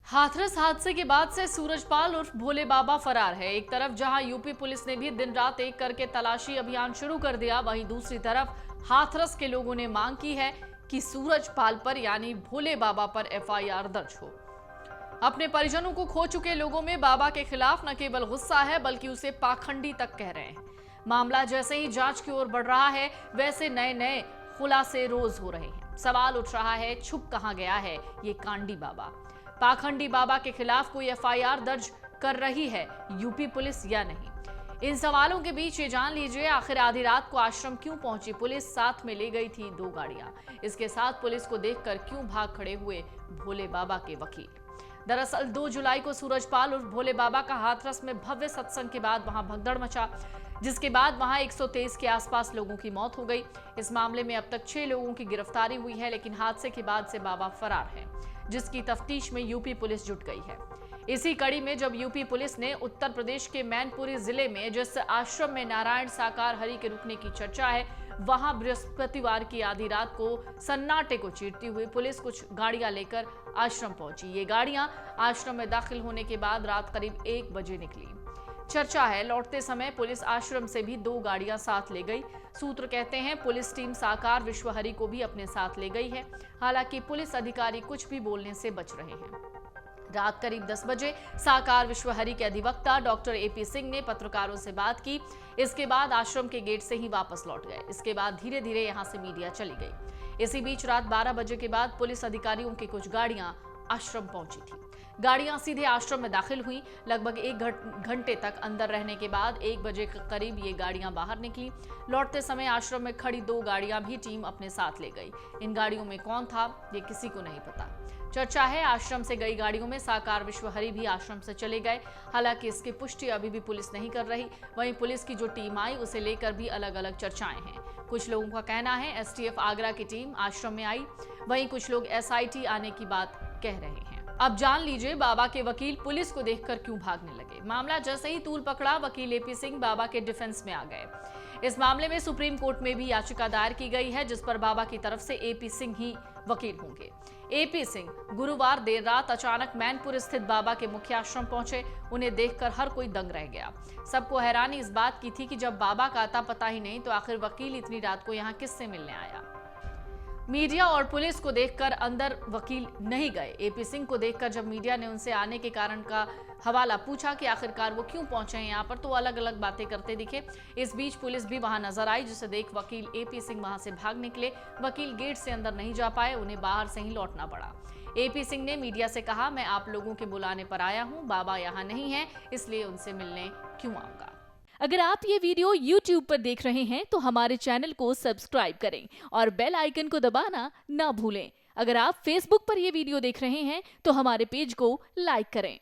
हाथरस हादसे के बाद से सूरजपाल उर्फ भोले बाबा फरार है। एक तरफ जहां यूपी पुलिस ने भी दिन रात एक करके तलाशी अभियान शुरू कर दिया, वहीं दूसरी तरफ हाथरस के लोगों ने मांग की है कि सूरजपाल पर यानी भोले बाबा पर एफआईआर दर्ज हो। अपने परिजनों को खो चुके लोगों में बाबा के खिलाफ न केवल गुस्सा है बल्कि उसे पाखंडी तक कह रहे हैं। मामला जैसे ही जांच की ओर बढ़ रहा है, वैसे नए नए खुलासे रोज हो रहे हैं। सवाल उठ रहा है, छुप कहां गया है ये कांडी बाबा? पाखंडी बाबा के खिलाफ कोई एफआईआर दर्ज कर रही है यूपी पुलिस या नहीं? इन सवालों के बीच ये जान लीजिए, आखिर आधी रात को आश्रम क्यों पहुंची पुलिस? साथ में ले गई थी 2 गाड़ियां। इसके साथ पुलिस को देखकर क्यों भाग खड़े हुए भोले बाबा के वकील? दरअसल 2 जुलाई को सूरजपाल उर्फ भोले बाबा का हाथरस में भव्य सत्संग के बाद वहां भगदड़ मचा, जिसके बाद वहां 123 के आसपास लोगों की मौत हो गई। इस मामले में अब तक 6 लोगों की गिरफ्तारी हुई है, लेकिन हादसे के बाद से बाबा फरार है, जिसकी तफ्तीश में यूपी पुलिस जुट गई है। इसी कड़ी में जब यूपी पुलिस ने उत्तर प्रदेश के मैनपुरी जिले में जिस आश्रम में नारायण साकार हरि के रुकने की चर्चा है, वहां बृहस्पतिवार की आधी रात को सन्नाटे को चीरती हुई पुलिस कुछ गाड़ियां लेकर आश्रम पहुंची। ये गाड़ियां आश्रम में दाखिल होने के बाद रात करीब 1 बजे निकली। चर्चा है, लौटते समय पुलिस आश्रम से भी 2 गाड़ियां साथ ले गई। सूत्र कहते हैं पुलिस टीम साकार विश्वहरि को भी अपने साथ ले गई है। हालांकि पुलिस अधिकारी कुछ भी बोलने से बच रहे हैं। रात करीब 10 बजे साकार विश्वहरि के अधिवक्ता डॉक्टर एपी सिंह ने पत्रकारों से बात की। इसके बाद आश्रम के गेट से ही वापस लौट गए। इसके बाद धीरे धीरे यहां से मीडिया चली गई। इसी बीच रात 12 बजे के बाद पुलिस अधिकारियों की कुछ गाड़ियां आश्रम पहुंची थी। गाड़ियां सीधे आश्रम में दाखिल हुई। लगभग 1 घंटे तक अंदर रहने के बाद 1 बजे के करीब ये गाड़ियां बाहर निकली। लौटते समय आश्रम में खड़ी 2 गाड़ियां भी टीम अपने साथ ले गई। इन गाड़ियों में कौन था, ये किसी को नहीं पता। चर्चा है आश्रम से गई गाड़ियों में साकार विश्वहरि भी आश्रम से चले गए। हालांकि इसकी पुष्टि अभी भी पुलिस नहीं कर रही। वहीं पुलिस की जो टीम आई उसे लेकर भी अलग अलग चर्चाएं हैं। कुछ लोगों का कहना है एसटीएफ आगरा की टीम आश्रम में आई, वहीं कुछ लोग एसआईटी आने की बात कह रहे हैं। अब जान लीजिए बाबा के वकील पुलिस को देखकर क्यों भागने लगे। मामला जैसे ही तूल पकड़ा, वकील एपी सिंह बाबा के डिफेंस में आ गए। इस मामले में सुप्रीम कोर्ट में भी याचिका दायर की गई है, जिस पर बाबा की तरफ से एपी सिंह ही वकील होंगे। एपी सिंह गुरुवार देर रात अचानक मैनपुर स्थित बाबा के मुख्य आश्रम पहुंचे। उन्हें देखकर हर कोई दंग रह गया। सबको हैरानी इस बात की थी कि जब बाबा का आता पता ही नहीं, तो आखिर वकील इतनी रात को यहाँ किससे मिलने आया? मीडिया और पुलिस को देखकर अंदर वकील नहीं गए। एपी सिंह को देखकर जब मीडिया ने उनसे आने के कारण का हवाला पूछा कि आखिरकार वो क्यों पहुंचे हैं यहाँ पर, तो अलग अलग बातें करते दिखे। इस बीच पुलिस भी वहां नजर आई, जिसे देख वकील एपी सिंह वहां से भाग निकले। वकील गेट से अंदर नहीं जा पाए, उन्हें बाहर से ही लौटना पड़ा। एपी सिंह ने मीडिया से कहा, मैं आप लोगों के बुलाने पर आया हूँ, बाबा यहाँ नहीं है, इसलिए उनसे मिलने क्यों आऊंगा। अगर आप ये वीडियो YouTube पर देख रहे हैं तो हमारे चैनल को सब्सक्राइब करें और बेल आइकन को दबाना ना भूलें। अगर आप Facebook पर ये वीडियो देख रहे हैं तो हमारे पेज को लाइक करें।